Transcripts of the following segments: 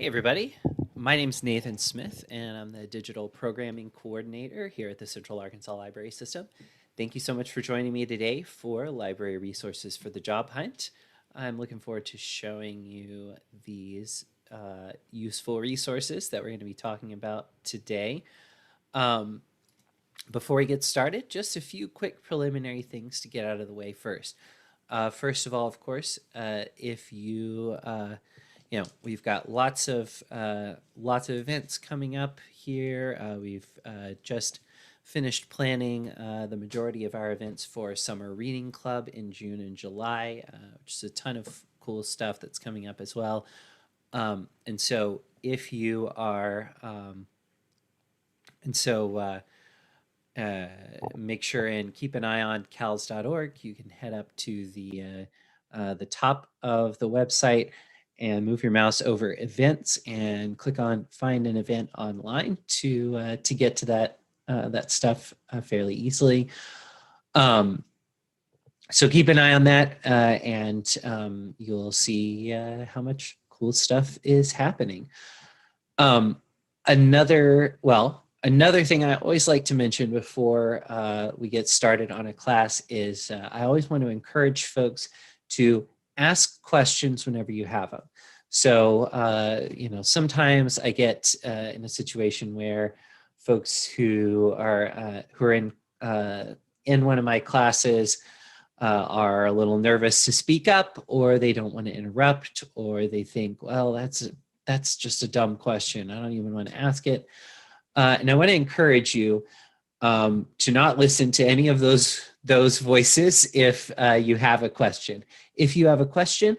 everybody. My name's Nathan Smith, and I'm the Digital Programming Coordinator here at the Central Arkansas Library System. Thank you so much for joining me today for Library Resources for the Job Hunt. I'm looking forward to showing you these useful resources that we're going to be talking about today. Before we get started, just a few quick preliminary things to get out of the way first. First of all, of course, if you we've got lots of events coming up here. We've just finished planning the majority of our events for Summer Reading Club in June and July, which is a ton of cool stuff that's coming up as well. And so if you are, make sure and keep an eye on cals.org. You can head up to the top of the website and move your mouse over events and click on find an event online to get to that stuff fairly easily. So keep an eye on that and you'll see how much cool stuff is happening. Another thing I always like to mention before we get started on a class is I always want to encourage folks to ask questions whenever you have them. So, sometimes I get in a situation where folks who are in one of my classes are a little nervous to speak up, or they don't want to interrupt, or they think, well, that's just a dumb question. I don't even want to ask it. And I want to encourage you, to not listen to any of those voices if you have a question. If you have a question,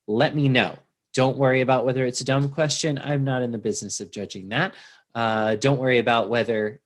let me know. Don't worry about whether it's a dumb question. I'm not in the business of judging that. Don't worry about whether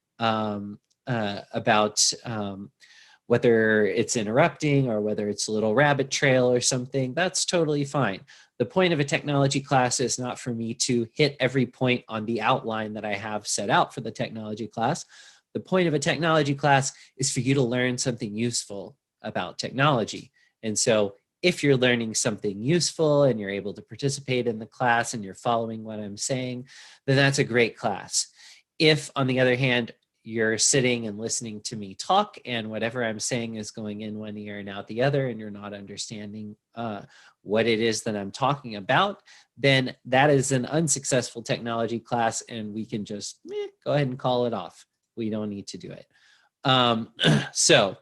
whether it's interrupting or whether it's a little rabbit trail or something. That's totally fine. The point of a technology class is not for me to hit every point on the outline that I have set out for the technology class. The point of a technology class is for you to learn something useful about technology. And so if you're learning something useful and you're able to participate in the class and you're following what I'm saying, then that's a great class. If, on the other hand, you're sitting and listening to me talk and whatever I'm saying is going in one ear and out the other and you're not understanding what it is that I'm talking about, then that is an unsuccessful technology class and we can just go ahead and call it off. We don't need to do it. So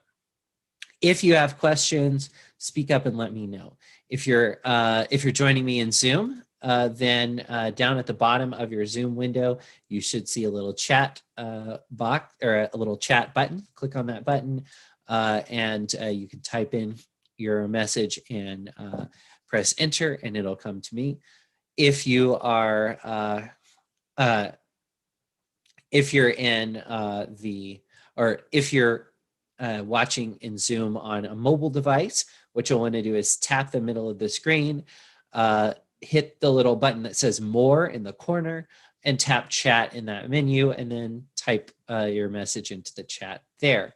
if you have questions, speak up and let me know. If you're joining me in Zoom, then down at the bottom of your Zoom window, you should see a little chat box or a little chat button. Click on that button and you can type in your message and press enter and it'll come to me. If you are if you're in if you're watching in Zoom on a mobile device, what you'll want to do is tap the middle of the screen, hit the little button that says more in the corner and tap chat in that menu and then type your message into the chat there.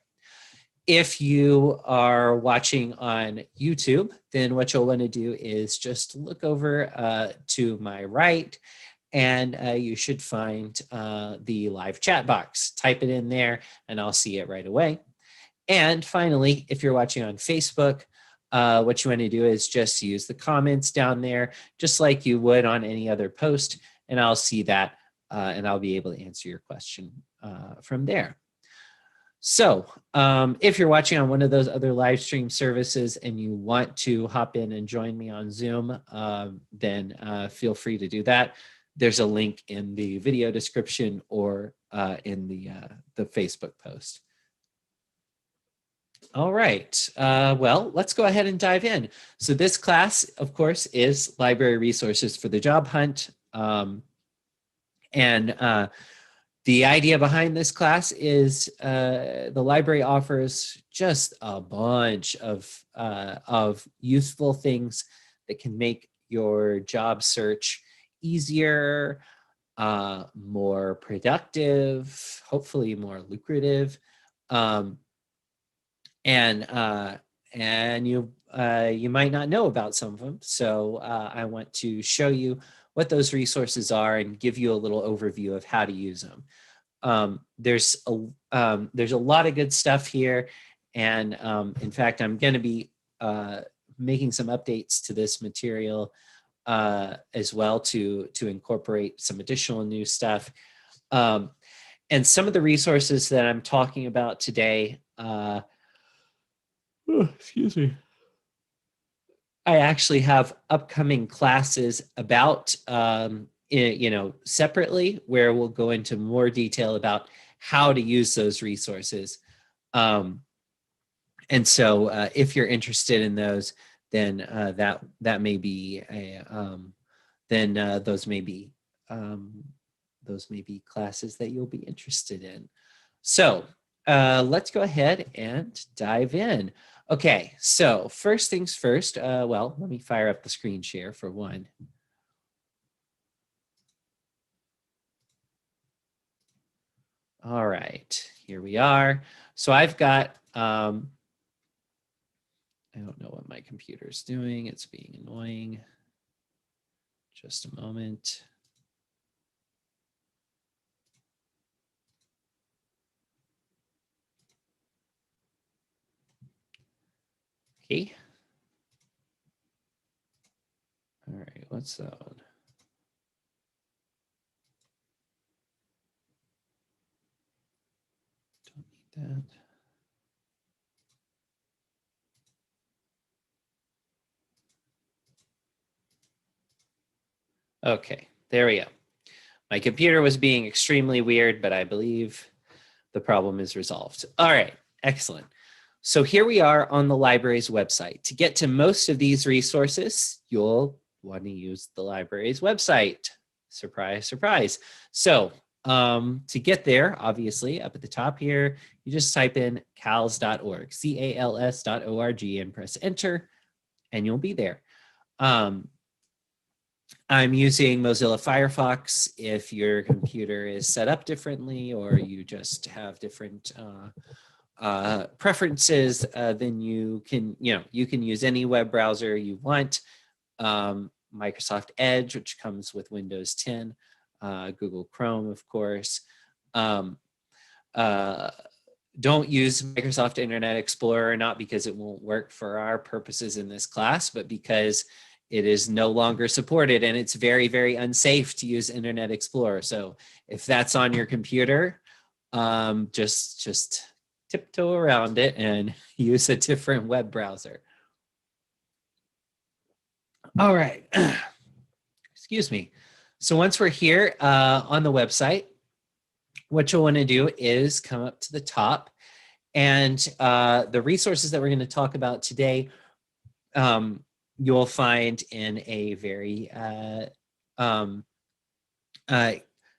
If you are watching on YouTube, then what you'll want to do is just look over to my right and you should find the live chat box. Type it in there and I'll see it right away. And finally, if you're watching on Facebook, what you want to do is just use the comments down there, just like you would on any other post, and I'll see that and I'll be able to answer your question from there. So if you're watching on one of those other live stream services and you want to hop in and join me on Zoom, then feel free to do that. There's a link in the video description or in the Facebook post. All right, well, let's go ahead and dive in. So this class, of course, is library resources for the job hunt. The idea behind this class is the library offers just a bunch of useful things that can make your job search easier, more productive, hopefully more lucrative. And you might not know about some of them. So I want to show you what those resources are and give you a little overview of how to use them. There's a lot of good stuff here. And in fact, I'm going to be making some updates to this material as well to incorporate some additional new stuff. And some of the resources that I'm talking about today, excuse me. I actually have upcoming classes about, separately, where we'll go into more detail about how to use those resources. And so if you're interested in those, then that may be those may be classes that you'll be interested in. So let's go ahead and dive in. Okay, so first things first, well, let me fire up the screen share for one. All right, here we are. So I've got, I don't know what my computer's doing. It's being annoying. Just a moment. Okay. All right, what's that one? Don't need that. Okay, there we go. My computer was being extremely weird, but I believe the problem is resolved. All right, excellent. So here we are on the library's website. To get to most of these resources, you'll want to use the library's website. Surprise, surprise. So to get there, obviously, up at the top here, you just type in cals.org, cals.org, and press enter, and you'll be there. I'm using Mozilla Firefox. If your computer is set up differently or you just have different preferences, then you can use any web browser you want. Microsoft Edge, which comes with Windows 10, Google Chrome, of course. Don't use Microsoft Internet Explorer, not because it won't work for our purposes in this class, but because it is no longer supported and it's very, very unsafe to use Internet Explorer. So if that's on your computer, just tiptoe around it and use a different web browser. All right, excuse me. So once we're here on the website, what you'll want to do is come up to the top, and the resources that we're going to talk about today, you'll find in a very,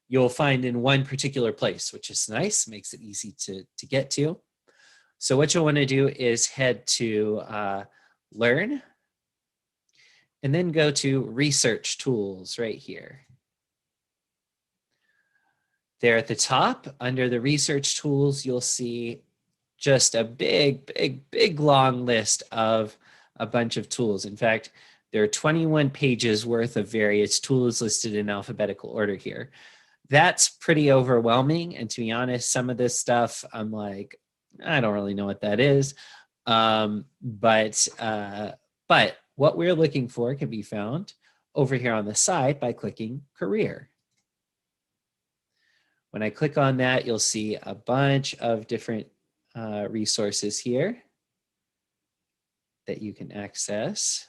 you'll find in one particular place, which is nice, makes it easy to get to. So what you'll want to do is head to Learn, and then go to Research Tools right here. There at the top, under the Research Tools, you'll see just a big, long list of a bunch of tools. In fact, there are 21 pages worth of various tools listed in alphabetical order here. That's pretty overwhelming. And to be honest, some of this stuff, I'm like, I don't really know what that is. But what we're looking for can be found over here on the side by clicking Career. When I click on that, you'll see a bunch of different resources here that you can access.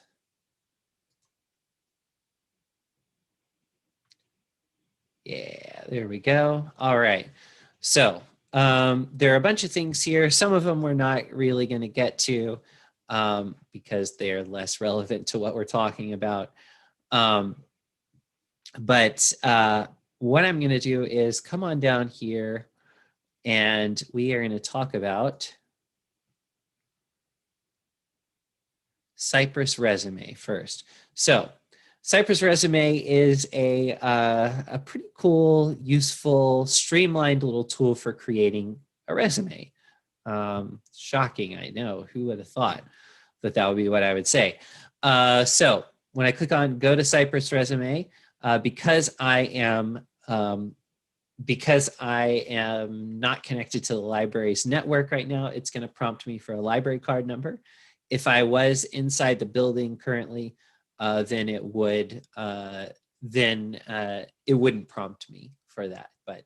Yeah, there we go. All right. So there are a bunch of things here. Some of them we're not really going to get to because they're less relevant to what we're talking about. But what I'm going to do is come on down here, and we are going to talk about Cypress Resume first. So Cypress Resume is a pretty cool, useful, streamlined little tool for creating a resume. Shocking, I know. Who would have thought that that would be what I would say? So when I click on Go to Cypress Resume, because I am not connected to the library's network right now, it's going to prompt me for a library card number. If I was inside the building currently, then it would it wouldn't prompt me for that. But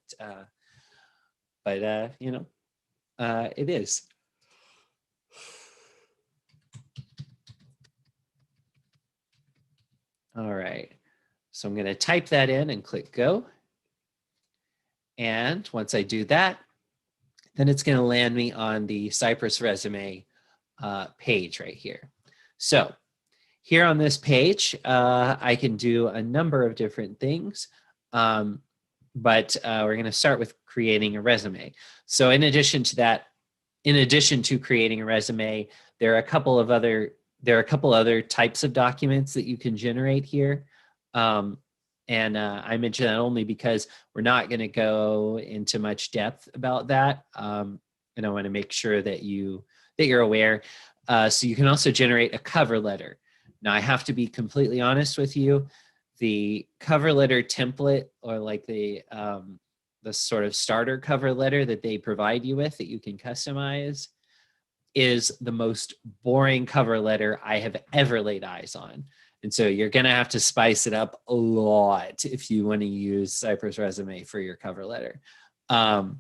you know, it is. All right. So I'm going to type that in and click Go. And once I do that, then it's going to land me on the Cypress Resume page right here. So here on this page, I can do a number of different things, but we're going to start with creating a resume. So in addition to that, in addition to creating a resume, there are a couple other types of documents that you can generate here. And I mention that only because we're not going to go into much depth about that. And I want to make sure that you're aware. So you can also generate a cover letter. Now, I have to be completely honest with you. The cover letter template, or like the sort of starter cover letter that they provide you with that you can customize, is the most boring cover letter I have ever laid eyes on. And so you're going to have to spice it up a lot if you want to use Cypress Resume for your cover letter. You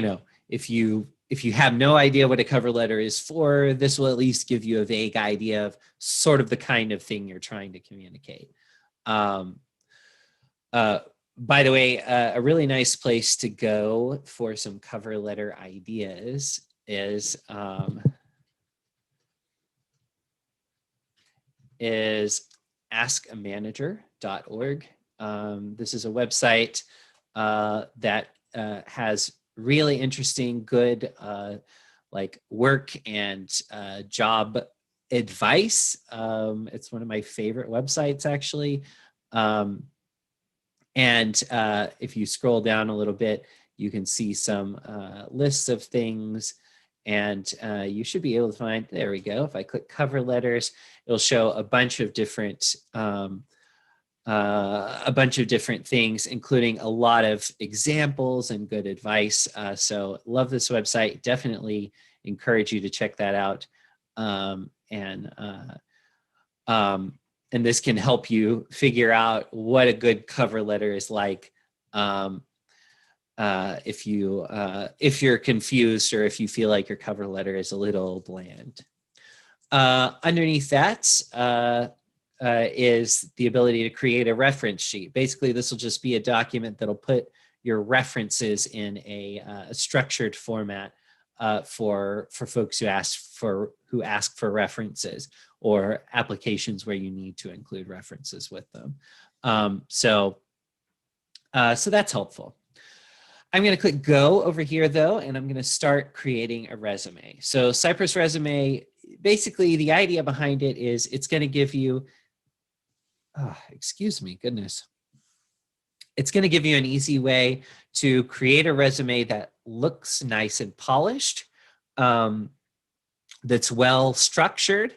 know, if you have no idea what a cover letter is for, this will at least give you a vague idea of sort of the kind of thing you're trying to communicate. By the way, a really nice place to go for some cover letter ideas is AskaManager.org. This is a website that has really interesting, good like work and job advice. It's one of my favorite websites, actually. And if you scroll down a little bit, you can see some lists of things, and you should be able to find, there we go. If I click cover letters, it'll show a bunch of different things, including a lot of examples and good advice. So love this website. Definitely encourage you to check that out. And this can help you figure out what a good cover letter is like if you're confused or if you feel like your cover letter is a little bland. Underneath that is the ability to create a reference sheet. Basically, this will just be a document that'll put your references in a structured format for folks who ask for references, or applications where you need to include references with them. So that's helpful. I'm going to click go over here though, and I'm going to start creating a resume. So Cypress Resume, basically the idea behind it is it's going to give you, excuse me, goodness. It's going to give you an easy way to create a resume that looks nice and polished, that's well structured,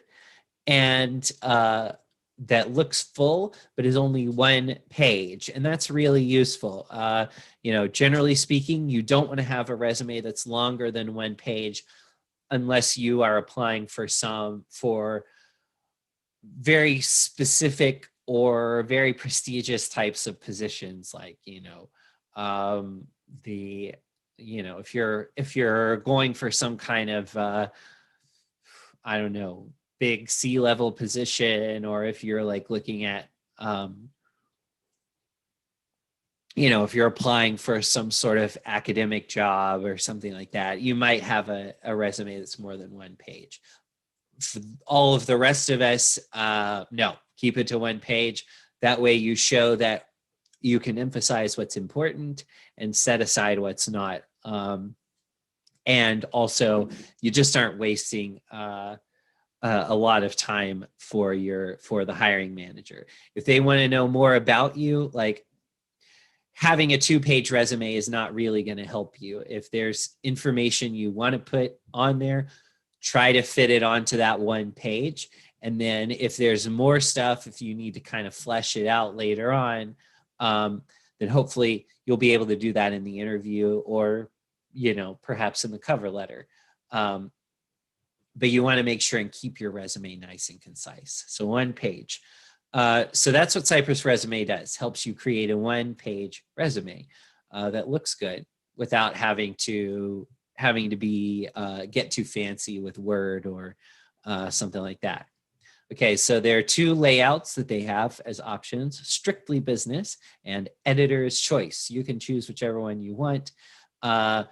and that looks full, but is only one page. And that's really useful. Generally speaking, you don't want to have a resume that's longer than one page unless you are applying for very specific or very prestigious types of positions, like, if you're going for some kind of, I don't know, big C-level position, or if you're like looking at, if you're applying for some sort of academic job or something like that, you might have a resume that's more than one page. For all of the rest of us, no, keep it to one page. That way you show that you can emphasize what's important and set aside what's not. And also, you just aren't wasting a lot of time for the hiring manager. If they want to know more about you, like, having a 2-page resume is not really going to help you. If there's information you want to put on there, try to fit it onto that one page. And then if there's more stuff, if you need to kind of flesh it out later on, then hopefully you'll be able to do that in the interview, or, perhaps in the cover letter. But you want to make sure and keep your resume nice and concise. So one page. So that's what Cypress Resume does. Helps you create a one-page resume that looks good without having to get too fancy with Word or something like that. Okay, so there are 2 layouts that they have as options: strictly business and editor's choice. You can choose whichever one you want. I'll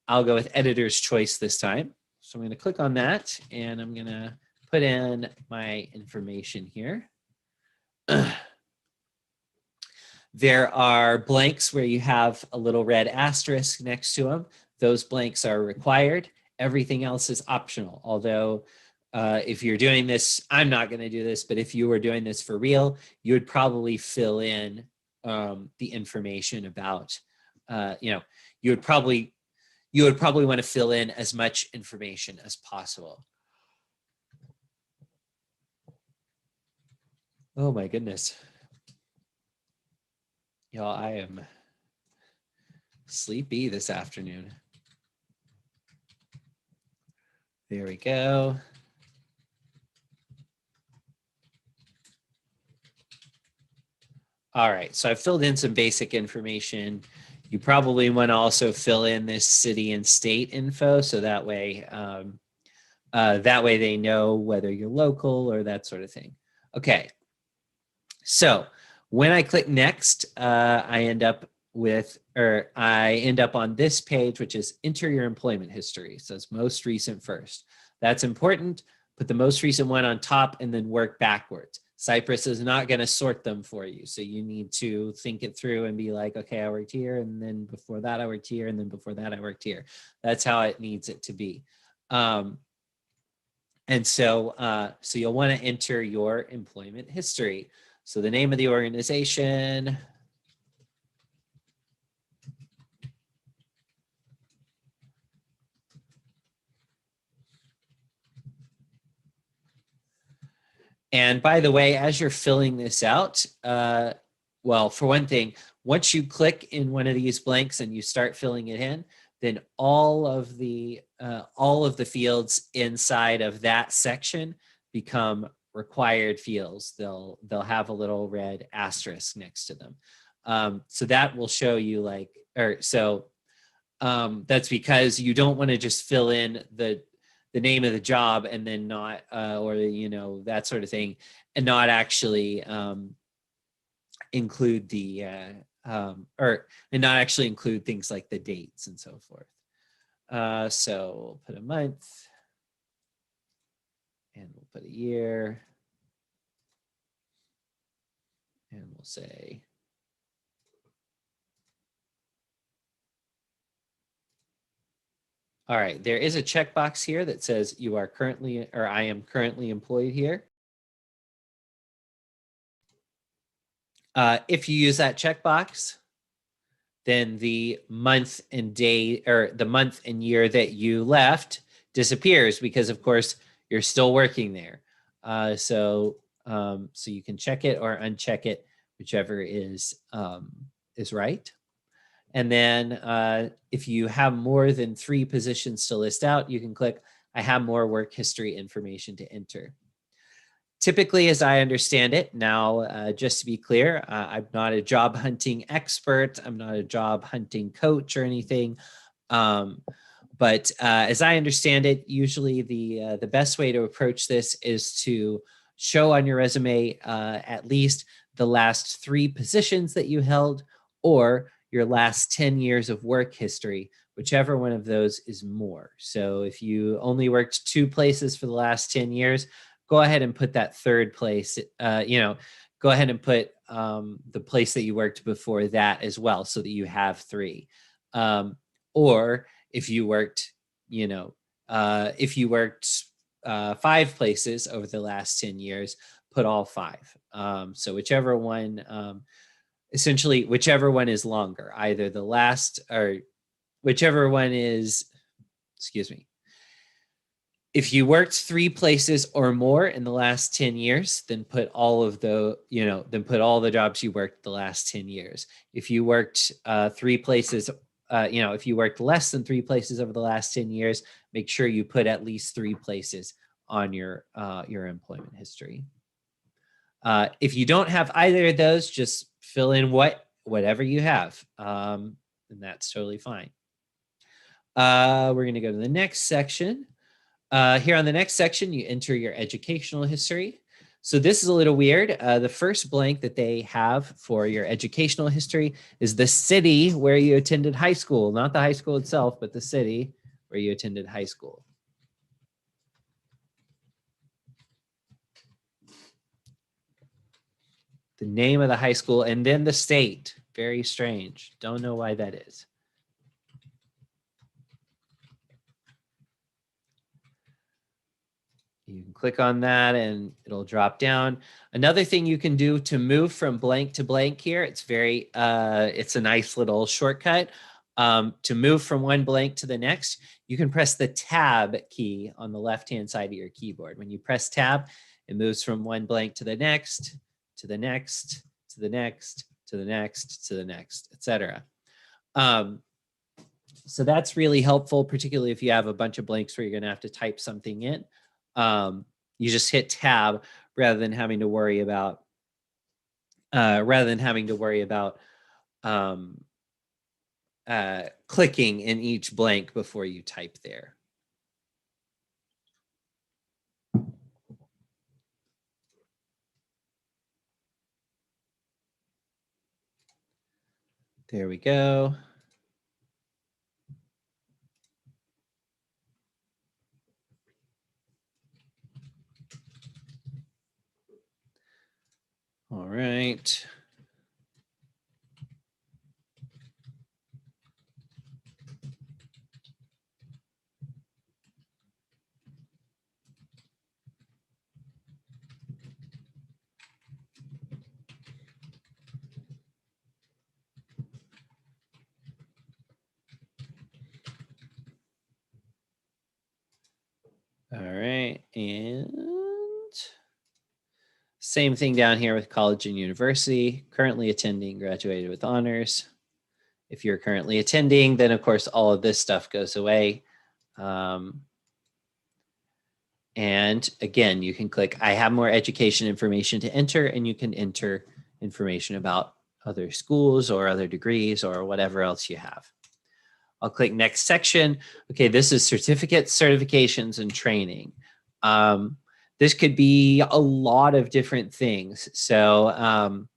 go with editor's choice this time. So I'm going to click on that, and I'm going to put in my information here. There are blanks where you have a little red asterisk next to them. Those blanks are required. Everything else is optional. Although if you're doing this, I'm not going to do this, but if you were doing this for real, you would probably fill in the information about, you would probably want to fill in as much information as possible. Oh my goodness. Y'all, I am sleepy this afternoon. There we go. All right, so I've filled in some basic information. You probably want to also fill in this city and state info, so that way they know whether you're local or that sort of thing. Okay, so When I click next, I end up on this page, which is enter your employment history. So it's most recent first. That's important. Put the most recent one on top and then work backwards. Cypress is not going to sort them for you. So you need to think it through and be like, okay, I worked here, and then before that I worked here, and then before that I worked here. That's how it needs it to be. And so you'll want to enter your employment history. So the name of the organization, and by the way, as you're filling this out, well, for one thing, once you click in one of these blanks and you start filling it in, then all of the fields inside of that section become required fields. They'll have a little red asterisk next to them. So that will show you that's because you don't want to just fill in the name of the job and then not, or, that sort of thing, and not actually include the, and not actually include things like the dates and so forth. So we'll put a month and we'll put a year and we'll say, all right, there is a checkbox here that says you are currently, or I am currently employed here. If you use that checkbox, then the month and day, or the month and year that you left disappears because, of course, you're still working there. So you can check it or uncheck it, whichever is right. And then if you have more than 3 positions to list out, you can click, I have more work history information to enter. Typically, as I understand it, now, just to be clear, I'm not a job hunting expert. I'm not a job hunting coach or anything. But as I understand it, usually the best way to approach this is to show on your resume at least the last 3 positions that you held, or your last 10 years of work history, whichever one of those is more. So if you only worked 2 places for the last 10 years, go ahead and put that 3rd place, go ahead and put the place that you worked before that as well, so that you have 3. Or if you worked, 5 places over the last 10 years, put all 5. So whichever one, essentially, whichever one is longer, either the last or whichever one is, excuse me. If you worked 3 places or more in the last 10 years, then put all of the, then put all the jobs you worked the last 10 years. If you worked 3 places, if you worked less than 3 places over the last 10 years, make sure you put at least 3 places on your employment history. If you don't have either of those, just fill in whatever you have, and that's totally fine. We're going to go to the next section. Here on the next section, you enter your educational history. So this is a little weird. The first blank that they have for your educational history is the city where you attended high school, not the high school itself, but the city where you attended high school. The name of the high school and then the state. Very strange. Don't know why that is. You can click on that and it'll drop down. Another thing you can do to move from blank to blank here, it's a nice little shortcut. To move from one blank to the next, you can press the tab key on the left-hand side of your keyboard. When you press tab, it moves from one blank to the next, to the next, to the next, to the next, to the next, etc. So that's really helpful, particularly if you have a bunch of blanks where you're going to have to type something in. You just hit tab rather than having to worry about clicking in each blank before you type there. There we go. All right. All right, and same thing down here with college and university. Currently attending, graduated with honors. If you're currently attending, then of course all of this stuff goes away. And again, you can click, I have more education information to enter, and you can enter information about other schools or other degrees or whatever else you have. I'll click next section. Okay, this is certificates, certifications, and training. This could be a lot of different things. So,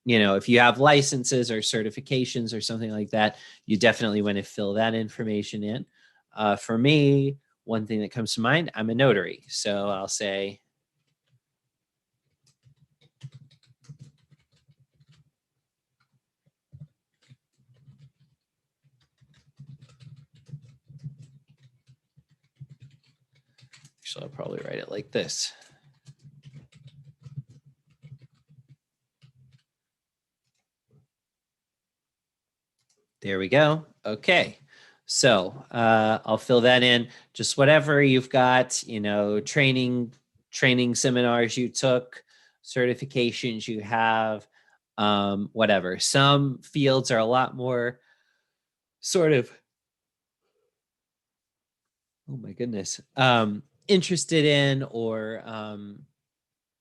you know, if you have licenses or certifications or something like that, you definitely want to fill that information in. For me, one thing that comes to mind, I'm a notary. So I'll say, actually, I'll probably write it like this. There we go. Okay. So I'll fill that in. Just whatever you've got, you know, training seminars you took, certifications you have, whatever. Some fields are a lot more sort of, oh my goodness, interested in or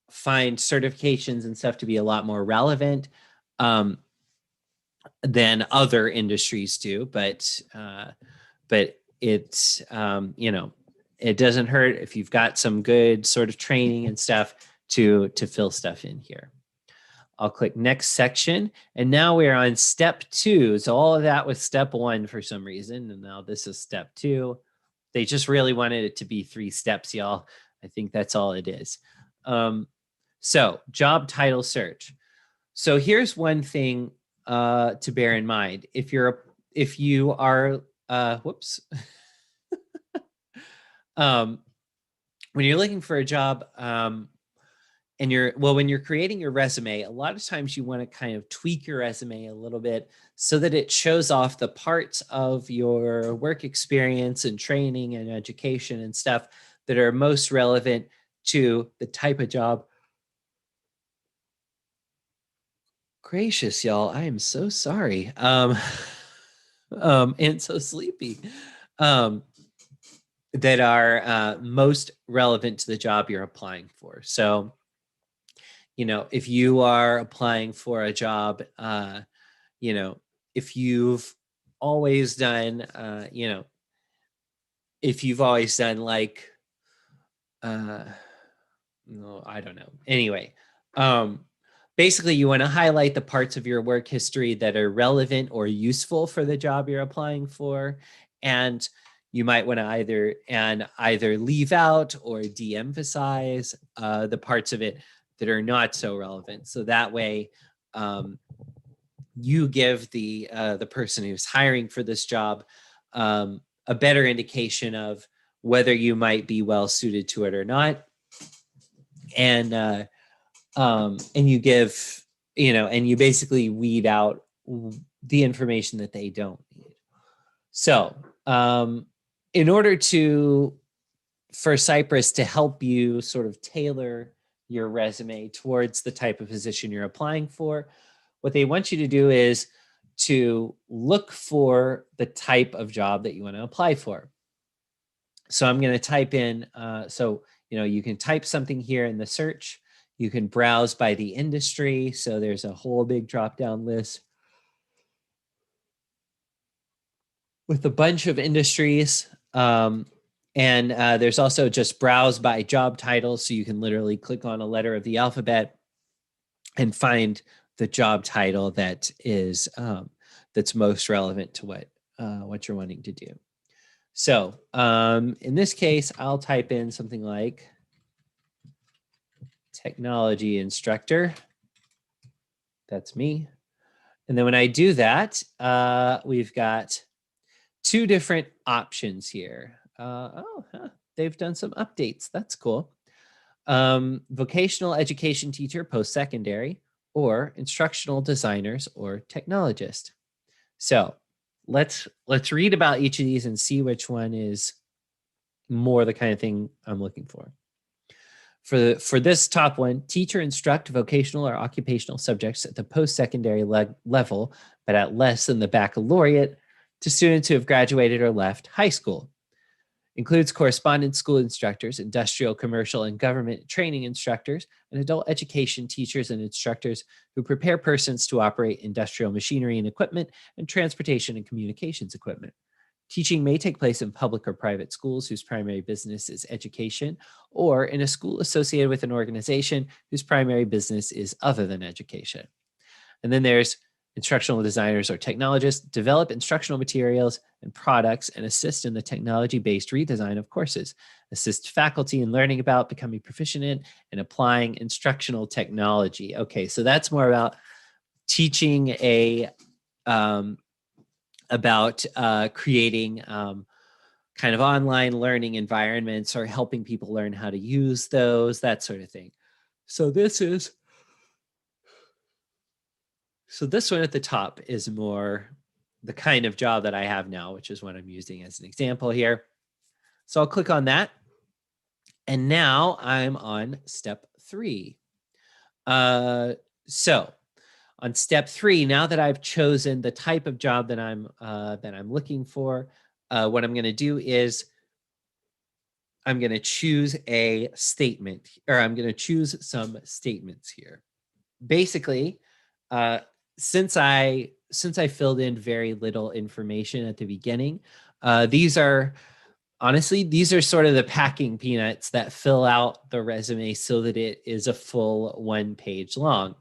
find certifications and stuff to be a lot more relevant than other industries do. But it's, you know, it doesn't hurt if you've got some good sort of training and stuff to fill stuff in here. I'll click next section. And now we're on step 2. So all of that was step 1 for some reason. And now this is step 2. They just really wanted it to be 3 steps, y'all. I think that's all it is. So job title search. So here's one thing to bear in mind. If you are, whoops. When you're looking for a job, and when you're creating your resume, a lot of times you want to kind of tweak your resume a little bit so that it shows off the parts of your work experience and training and education and stuff that are most relevant to the type of job. Gracious, y'all, I am so sorry. And so sleepy. That are most relevant to the job you're applying for. So, you know, if you are applying for a job, you know, if you've always done, you know, if you've always done like, no, I don't know. Anyway, basically you want to highlight the parts of your work history that are relevant or useful for the job you're applying for. And you might want to either leave out or de-emphasize the parts of it that are not so relevant. So that way, you give the person who's hiring for this job a better indication of whether you might be well suited to it or not, and you give, you know, and you basically weed out the information that they don't need. So in order for Cypress to help you sort of tailor your resume towards the type of position you're applying for, what they want you to do is to look for the type of job that you want to apply for. So I'm going to type in, so, you know, you can type something here in the search. You can browse by the industry. So there's a whole big drop-down list with a bunch of industries. And there's also just browse by job title. So you can literally click on a letter of the alphabet and find the job title that is that's most relevant to what you're wanting to do. So in this case, I'll type in something like technology instructor. That's me. And then when I do that, we've got two different options here. They've done some updates. That's cool. Vocational education teacher, post-secondary, or instructional designers or technologist. So let's read about each of these and see which one is more the kind of thing I'm looking for. For this top one, teacher instruct vocational or occupational subjects at the post-secondary level, but at less than the baccalaureate, to students who have graduated or left high school. Includes correspondence school instructors, industrial, commercial, and government training instructors, and adult education teachers and instructors who prepare persons to operate industrial machinery and equipment and transportation and communications equipment. Teaching may take place in public or private schools whose primary business is education, or in a school associated with an organization whose primary business is other than education. And then there's instructional designers or technologists, develop instructional materials and products and assist in the technology-based redesign of courses, assist faculty in learning about, becoming proficient in, and applying instructional technology. Okay, so that's more about teaching about creating kind of online learning environments or helping people learn how to use those, that sort of thing. So this one at the top is more the kind of job that I have now, which is what I'm using as an example here. So I'll click on that. And now I'm on step 3. So on step 3, now that I've chosen the type of job that I'm looking for, what I'm going to do is I'm going to choose a statement, or I'm going to choose some statements here. Basically, since I filled in very little information at the beginning, these are sort of the packing peanuts that fill out the resume so that it is a full 1 page long.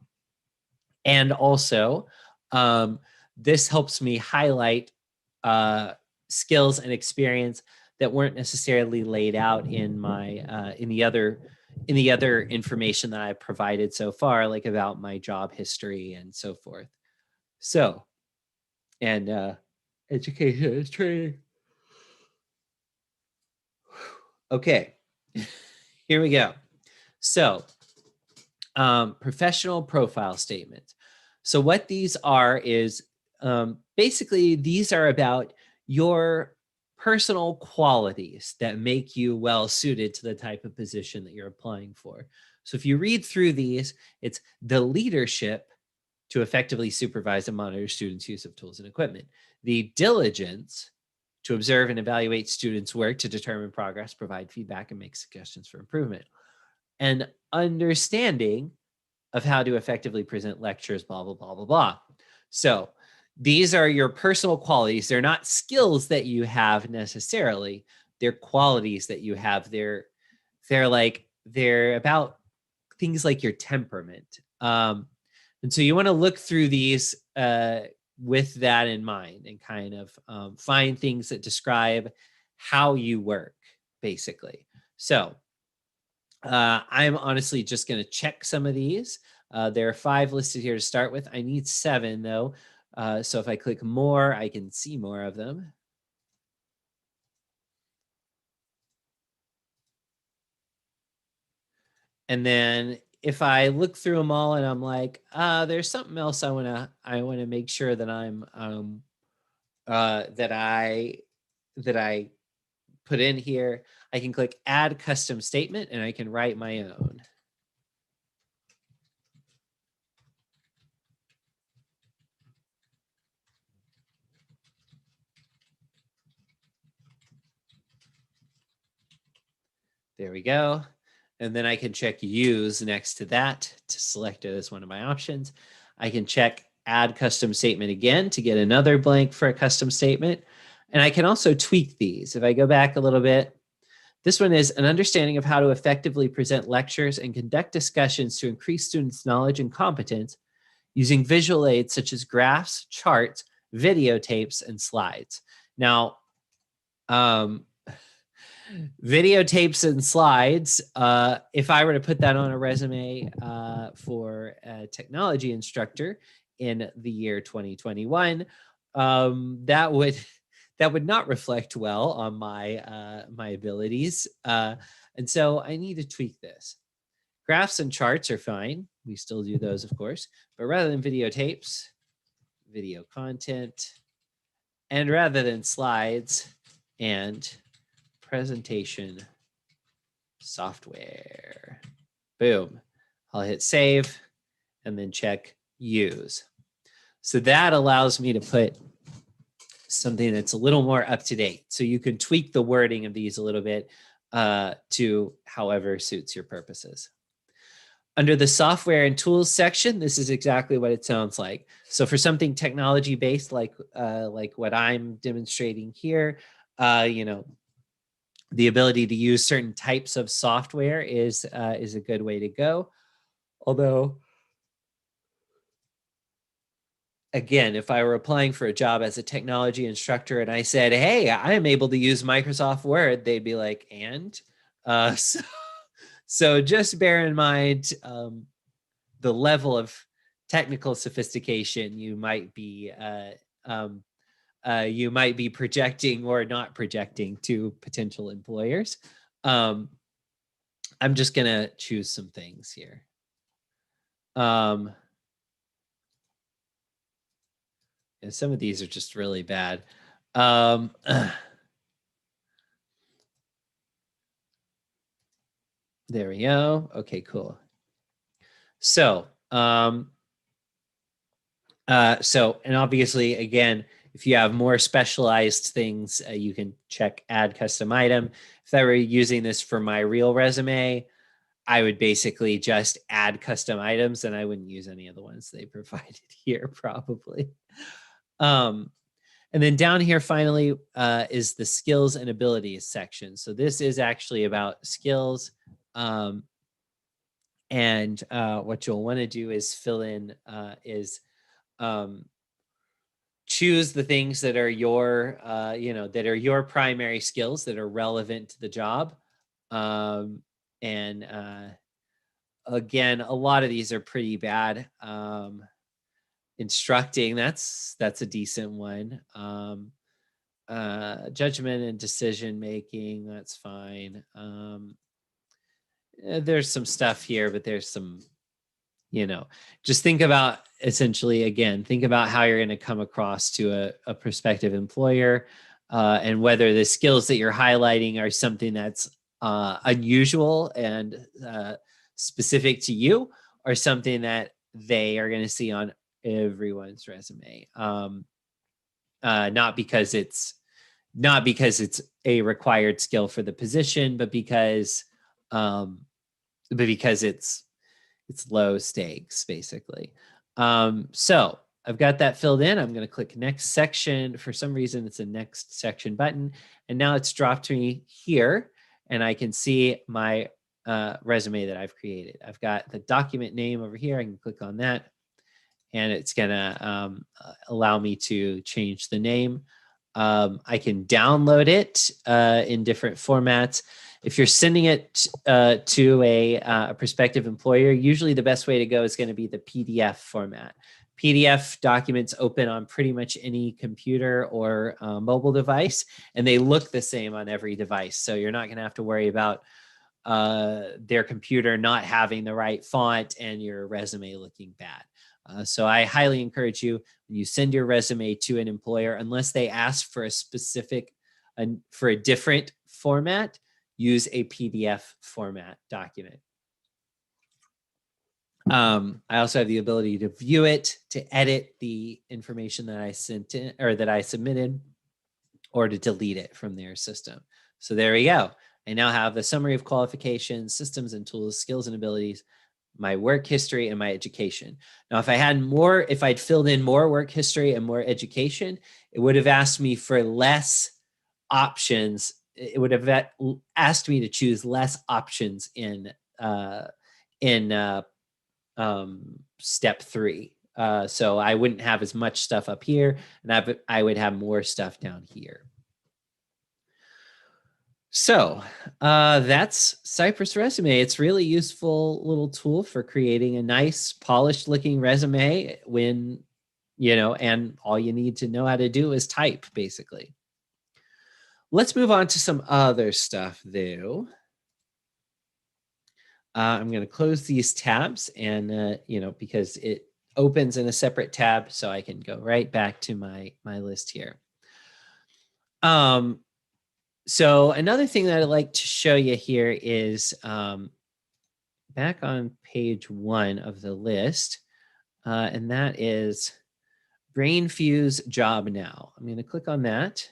And also, this helps me highlight skills and experience that weren't necessarily laid out in my in the other information that I provided so far, like about my job history and so forth. So, and education is training. Okay, here we go. So, professional profile statements. So what these are is basically these are about your personal qualities that make you well suited to the type of position that you're applying for. So if you read through these, it's the leadership to effectively supervise and monitor students' use of tools and equipment, the diligence to observe and evaluate students' work to determine progress, provide feedback, and make suggestions for improvement, and understanding of how to effectively present lectures, blah, blah, blah, blah, blah. So these are your personal qualities. They're not skills that you have necessarily. They're qualities that you have. They're about things like your temperament. And so you want to look through these with that in mind and kind of find things that describe how you work, basically. So I'm honestly just going to check some of these. There are 5 listed here to start with. I need 7 though. So if I click more, I can see more of them. And then if I look through them all and I'm like, there's something else I want to make sure that I'm that I put in here, I can click add custom statement and I can write my own. There we go. And then I can check use next to that to select it as one of my options. I can check add custom statement again to get another blank for a custom statement. And I can also tweak these. If I go back a little bit, this one is an understanding of how to effectively present lectures and conduct discussions to increase students' knowledge and competence using visual aids such as graphs, charts, videotapes, and slides. Now, videotapes and slides, if I were to put that on a resume for a technology instructor in the year 2021, that would not reflect well on my my abilities. And so I need to tweak this. Graphs and charts are fine. We still do those, of course, but rather than videotapes, video content, and rather than slides and presentation software. Boom. I'll hit save and then check use. So that allows me to put something that's a little more up to date. So you can tweak the wording of these a little bit to however suits your purposes. Under the software and tools section, this is exactly what it sounds like. So for something technology based, like what I'm demonstrating here, you know, the ability to use certain types of software is a good way to go. Although, again, if I were applying for a job as a technology instructor and I said, hey, I am able to use Microsoft Word, they'd be like, and? So just bear in mind the level of technical sophistication you might be projecting or not projecting to potential employers. I'm just gonna choose some things here. And some of these are just really bad. There we go. Okay, cool. So, and obviously, again, if you have more specialized things, you can check add custom item. If I were using this for my real resume, I would basically just add custom items and I wouldn't use any of the ones they provided here probably. And then down here finally is the skills and abilities section. So this is actually about skills. And what you'll want to do is fill in choose the things that are your that are your primary skills that are relevant to the job. And again, a lot of these are pretty bad. Instructing, that's a decent one. Judgment and decision making, that's fine. There's some stuff here, but there's some, just think about essentially, again, think about how you're going to come across to a prospective employer and whether the skills that you're highlighting are something that's unusual and specific to you or something that they are going to see on everyone's resume. Not because it's a required skill for the position, but because it's low stakes, basically. So I've got that filled in. I'm going to click next section. For some reason, it's a next section button. And now it's dropped me here and I can see my resume that I've created. I've got the document name over here. I can click on that and it's going to allow me to change the name. I can download it in different formats. If you're sending it to a prospective employer, usually the best way to go is going to be the PDF format. PDF documents open on pretty much any computer or mobile device, and they look the same on every device. So you're not going to have to worry about their computer not having the right font and your resume looking bad. So I highly encourage you, when you send your resume to an employer, unless they ask for for a different format, use a PDF format document. I also have the ability to view it, to edit the information that I sent in or that I submitted, or to delete it from their system. So there we go. I now have the summary of qualifications, systems and tools, skills and abilities, my work history, and my education. Now, if I'd filled in more work history and more education, it would have asked me for less options. It would have asked me to choose less options in step 3 So I wouldn't have as much stuff up here, and I would have more stuff down here. So that's Cypress Resume. It's really useful little tool for creating a nice polished looking resume when, and all you need to know how to do is type, basically. Let's move on to some other stuff though. I'm going to close these tabs and, because it opens in a separate tab, so I can go right back to my list here. So another thing that I'd like to show you here is back on page 1 of the list, and that is Brainfuse Job Now. I'm going to click on that.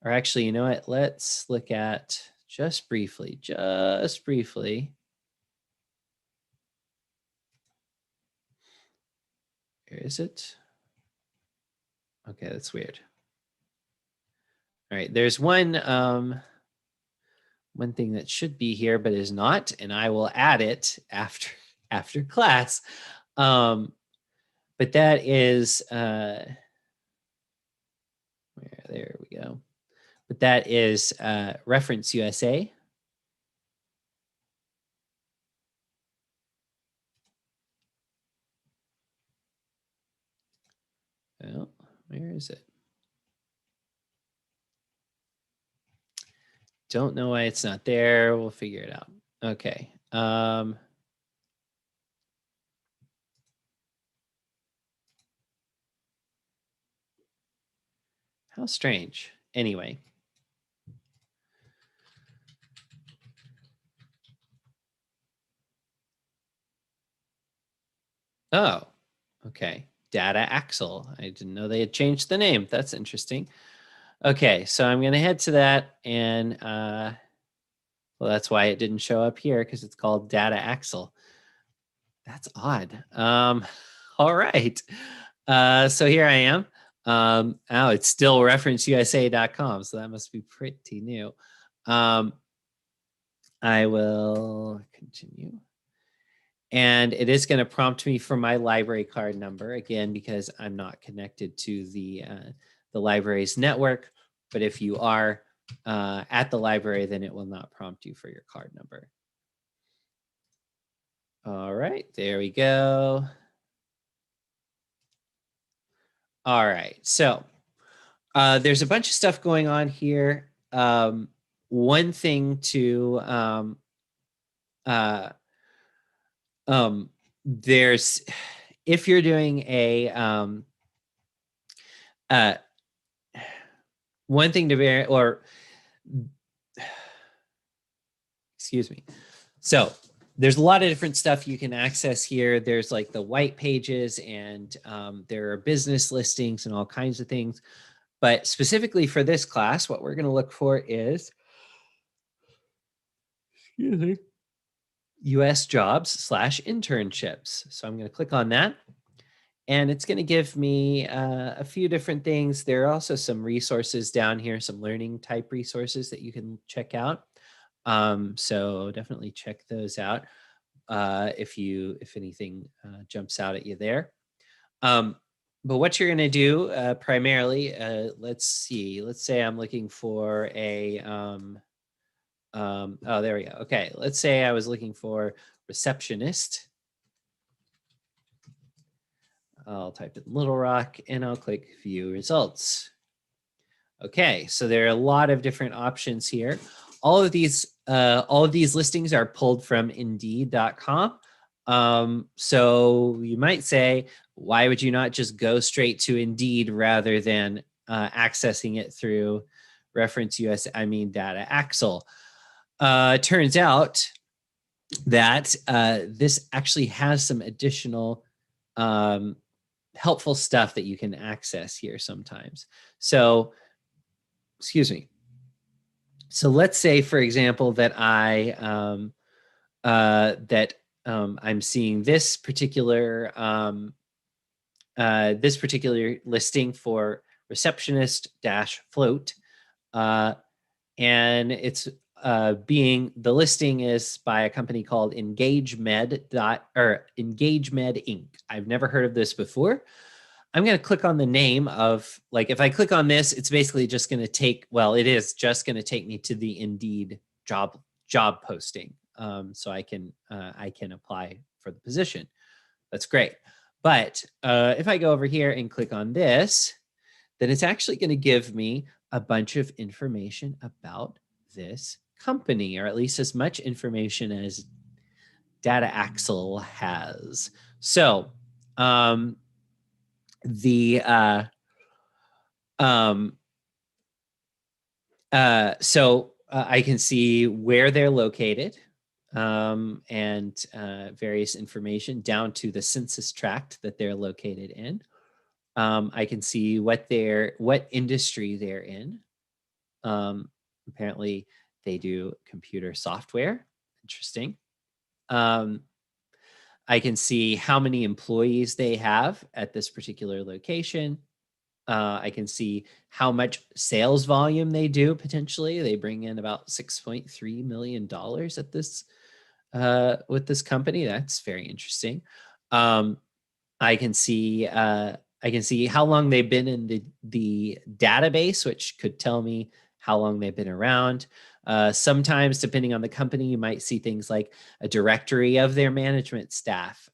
Or actually, you know what? Let's look at just briefly. Where is it? Okay, that's weird. All right, there's one thing that should be here but is not, and I will add it after class. But that is there we go. But that is Reference USA. Oh, where is it? Don't know why it's not there. We'll figure it out. Okay. How strange. Anyway. Oh, okay. Data Axle. I didn't know they had changed the name. That's interesting. Okay, so I'm going to head to that, and well, that's why it didn't show up here, because it's called Data Axle. That's odd. All right. So here I am. Oh, it's still ReferenceUSAcom, so that must be pretty new. I will continue. And it is going to prompt me for my library card number, again, because I'm not connected to the library's network. But if you are at the library, then it will not prompt you for your card number. All right, there we go. All right, so there's a bunch of stuff going on here. One thing to there's, if you're doing a one thing to bear, or excuse me. So there's a lot of different stuff you can access here. There's like the white pages, and there are business listings and all kinds of things. But specifically for this class, what we're going to look for is US jobs/internships. So I'm going to click on that, and it's going to give me a few different things. There are also some resources down here, some learning type resources that you can check out. So definitely check those out if anything jumps out at you there. But what you're going to do primarily, let's say I'm looking for a, oh, there we go. Okay, let's say I was looking for receptionist. I'll type in Little Rock and I'll click view results. Okay, so there are a lot of different options here. All of these listings are pulled from Indeed.com. So you might say, why would you not just go straight to Indeed rather than accessing it through Data Axle? Turns out that this actually has some additional helpful stuff that you can access here sometimes. So, excuse me. So let's say, for example, that I'm seeing this particular listing for receptionist-float, and it's being the listing is by a company called EngageMed Inc. I've never heard of this before. I'm going to click on the name of, like, if I click on this, it's basically just going to take, well, it is just going to take me to the Indeed job posting. So I can apply for the position. That's great. But if I go over here and click on this, then it's actually going to give me a bunch of information about this company, or at least as much information as Data Axle has. So I can see where they're located, and various information down to the census tract that they're located in. I can see what industry they're in. Apparently they do computer software. Interesting. I can see how many employees they have at this particular location. I can see how much sales volume they do potentially. They bring in about $6.3 million at this with this company. That's very interesting. I can see how long they've been in the database, which could tell me how long they've been around. Sometimes, depending on the company, you might see things like a directory of their management staff,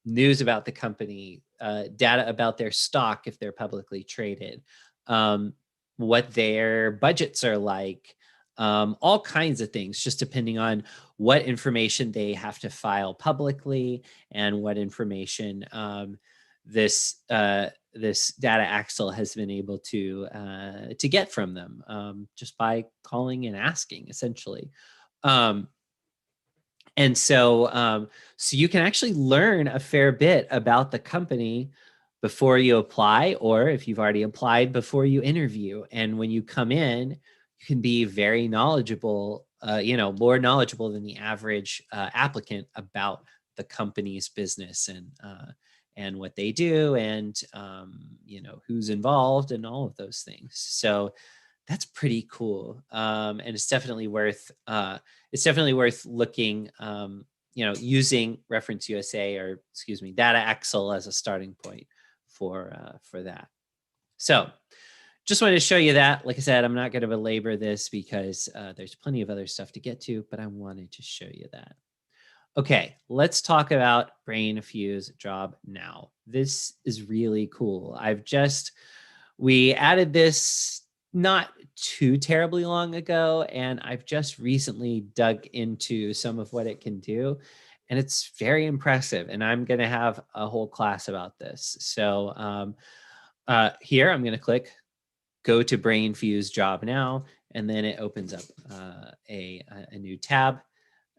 news about the company, data about their stock if they're publicly traded, what their budgets are like, all kinds of things, just depending on what information they have to file publicly and what information this Data Axle has been able to get from them, just by calling and asking, essentially. And so you can actually learn a fair bit about the company before you apply, or if you've already applied, before you interview. And when you come in, you can be very knowledgeable, more knowledgeable than the average applicant about the company's business and what they do, and who's involved, and all of those things. So that's pretty cool, and it's definitely worth looking. Using Reference USA, or Data Axle, as a starting point for that. So just wanted to show you that. Like I said, I'm not going to belabor this because there's plenty of other stuff to get to, but I wanted to show you that. Okay, let's talk about Brainfuse Job now. This is really cool. We added this not too terribly long ago, and I've just recently dug into some of what it can do, and it's very impressive, and I'm going to have a whole class about this. So here I'm going to click go to Brainfuse Job now, and then it opens up a new tab.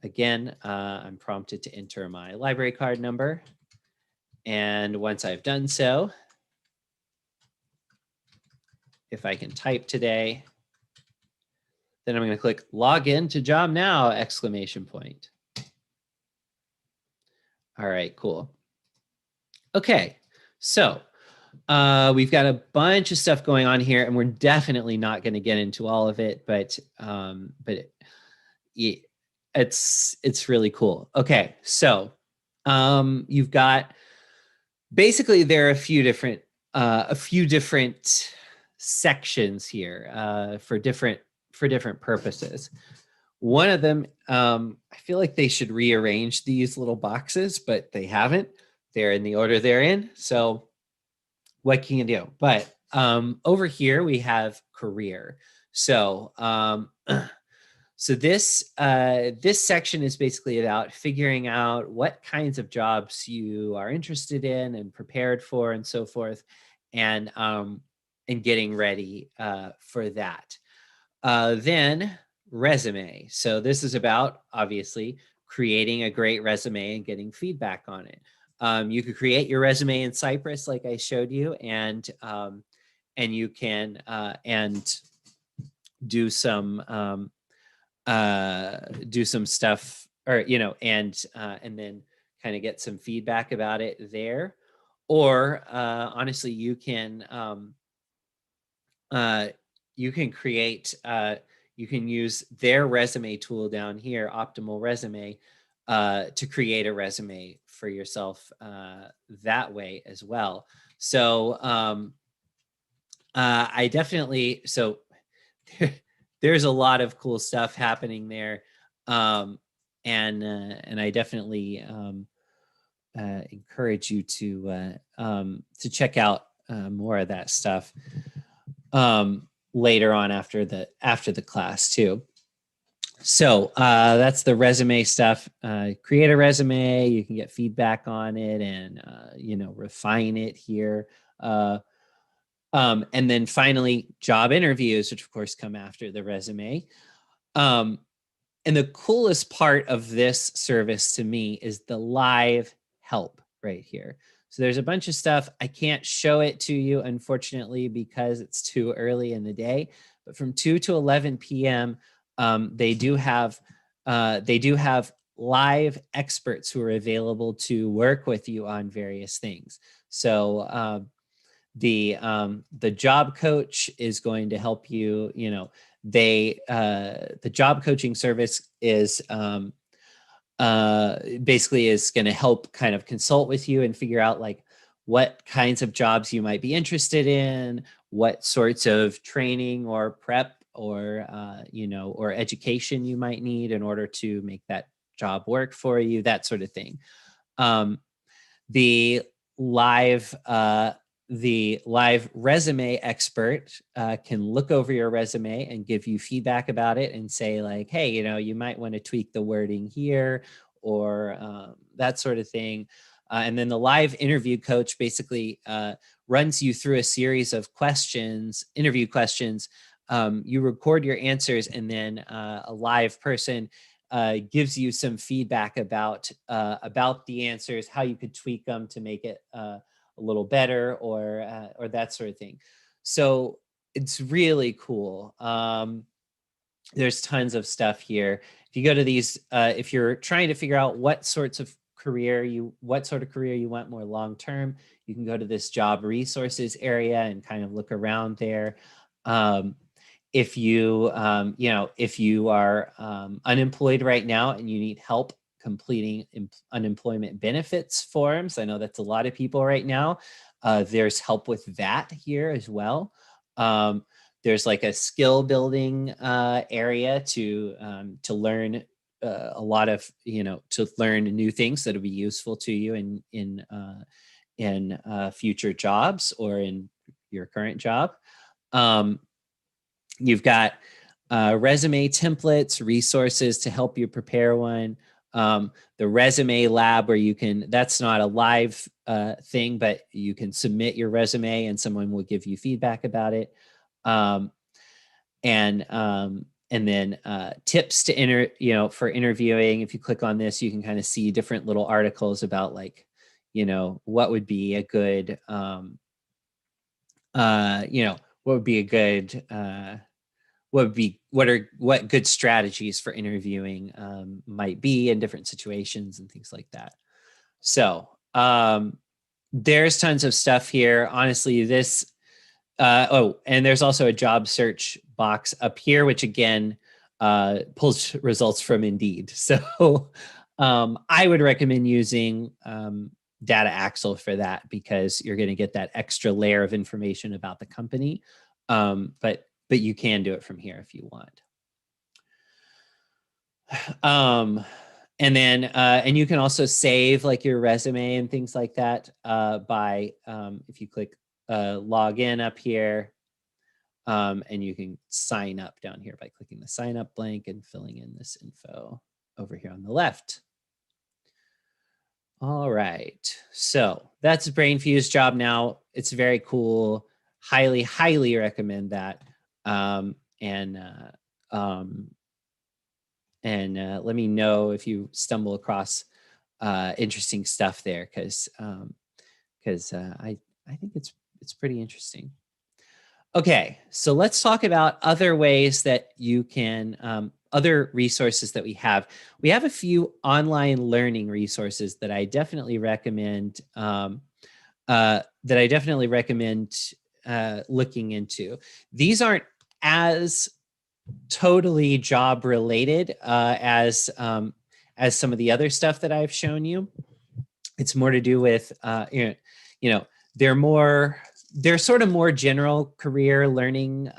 Again, I'm prompted to enter my library card number, and once I've done so, if I can type today, then I'm going to click log in to job now, exclamation point. All right, cool. Okay, so we've got a bunch of stuff going on here, and we're definitely not going to get into all of it, but it's really cool. Okay, so you've got, basically there are a few different sections here for different purposes. One of them, I feel like they should rearrange these little boxes, but they haven't. They're in the order they're in. So what can you do? But over here we have career. So this section is basically about figuring out what kinds of jobs you are interested in and prepared for, and so forth, and getting ready for that. Then resume. So this is about, obviously, creating a great resume and getting feedback on it. You could create your resume in Cypress, like I showed you, and you can do some stuff, or and then kind of get some feedback about it there. Or honestly, you can create you can use their resume tool down here, Optimal Resume, to create a resume for yourself that way as well. So I definitely, so there's a lot of cool stuff happening there. And I definitely encourage you to check out more of that stuff later on after the class too. So that's the resume stuff. Create a resume. You can get feedback on it and refine it here. And then finally, job interviews, which of course come after the resume. And the coolest part of this service to me is the live help right here. So there's a bunch of stuff. I can't show it to you, unfortunately, because it's too early in the day. But from 2 to 11 p.m., they do have live experts who are available to work with you on various things. So the job coach is going to help you. The job coaching service is basically is going to help kind of consult with you and figure out like what kinds of jobs you might be interested in, what sorts of training or prep or or education you might need in order to make that job work for you, that sort of thing. The live resume expert can look over your resume and give you feedback about it and say like, hey, you might want to tweak the wording here or that sort of thing. And then the live interview coach basically runs you through a series of interview questions. You record your answers, and then a live person gives you some feedback about the answers, how you could tweak them to make it a little better or that sort of thing. So it's really cool. There's tons of stuff here. If you go to these, if you're trying to figure out what sort of career you want more long-term, you can go to this job resources area and kind of look around there. If you are unemployed right now and you need help completing unemployment benefits forms, I know that's a lot of people right now. There's help with that here as well. There's like a skill building area to learn a lot of, to learn new things that'll be useful to you in future jobs or in your current job. You've got resume templates, resources to help you prepare one. The resume lab where that's not a live thing, but you can submit your resume and someone will give you feedback about it. And then tips to for interviewing. If you click on this, you can kind of see different little articles about like, what would be a good, what good strategies for interviewing might be in different situations and things like that. So there's tons of stuff here. Honestly, this, and there's also a job search box up here, which again pulls results from Indeed. So I would recommend using Data Axle for that because you're going to get that extra layer of information about the company. But you can do it from here if you want. And then, and you can also save like your resume and things like that by, if you click log in up here, and you can sign up down here by clicking the sign up blank and filling in this info over here on the left. All right, so that's Brainfuse Job now. It's very cool. Highly, highly recommend that. And let me know if you stumble across interesting stuff there, because I think it's pretty interesting. Okay, so let's talk about other ways that you can, other resources that we have. We have a few online learning resources that I definitely recommend. Looking into. These aren't as totally job related as some of the other stuff that I've shown you. It's more to do with, they're sort of more general career learning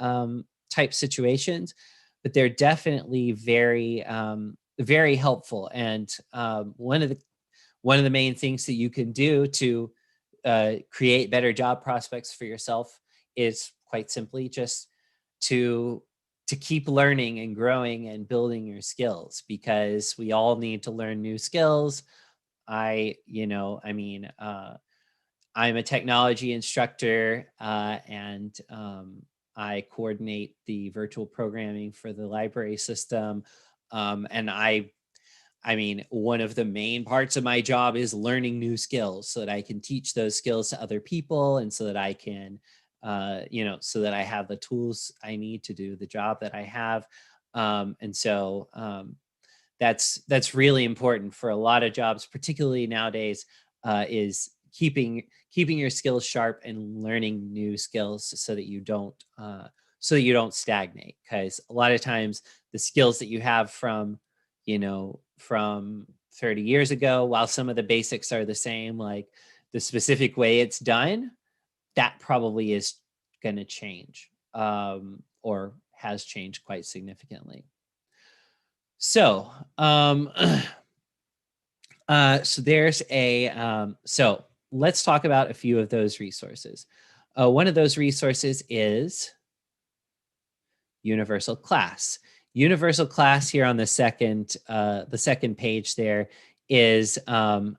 type situations, but they're definitely very, very helpful. And one of the main things that you can do to create better job prospects for yourself is quite simply just to keep learning and growing and building your skills, because we all need to learn new skills. I'm a technology instructor, and I coordinate the virtual programming for the library system. And one of the main parts of my job is learning new skills so that I can teach those skills to other people, and so that I can, so that I have the tools I need to do the job that I have. That's really important for a lot of jobs, particularly nowadays, is keeping your skills sharp and learning new skills so that you don't stagnate. Because a lot of times the skills that you have from 30 years ago, while some of the basics are the same, like the specific way it's done, that probably is going to change, or has changed quite significantly. So, so let's talk about a few of those resources. One of those resources is Universal Class. Universal Class here on the second page there is a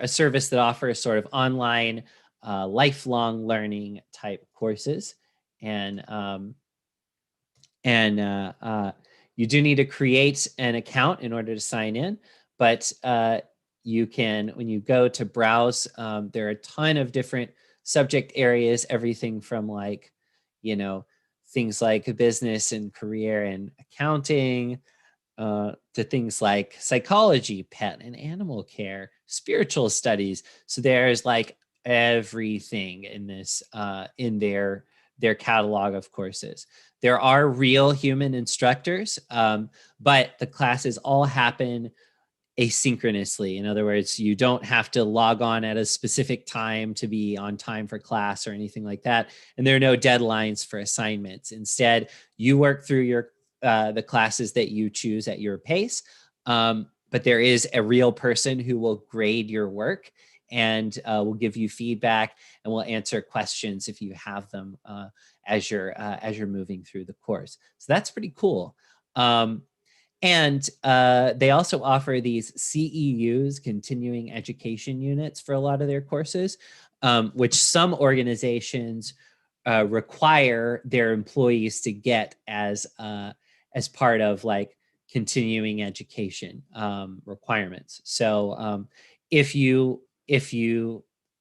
service that offers sort of online lifelong learning type courses, and you do need to create an account in order to sign in, but you can, when you go to browse, there are a ton of different subject areas, everything from things like business and career and accounting, to things like psychology, pet and animal care, spiritual studies. So there's like everything in this, in their catalog of courses. There are real human instructors, but the classes all happen asynchronously. In other words, you don't have to log on at a specific time to be on time for class or anything like that. And there are no deadlines for assignments. Instead, you work through the classes that you choose at your pace. But there is a real person who will grade your work and will give you feedback and will answer questions if you have them as you're moving through the course. So that's pretty cool. And they also offer these CEUs, continuing education units, for a lot of their courses, which some organizations require their employees to get as part of like continuing education requirements. So if you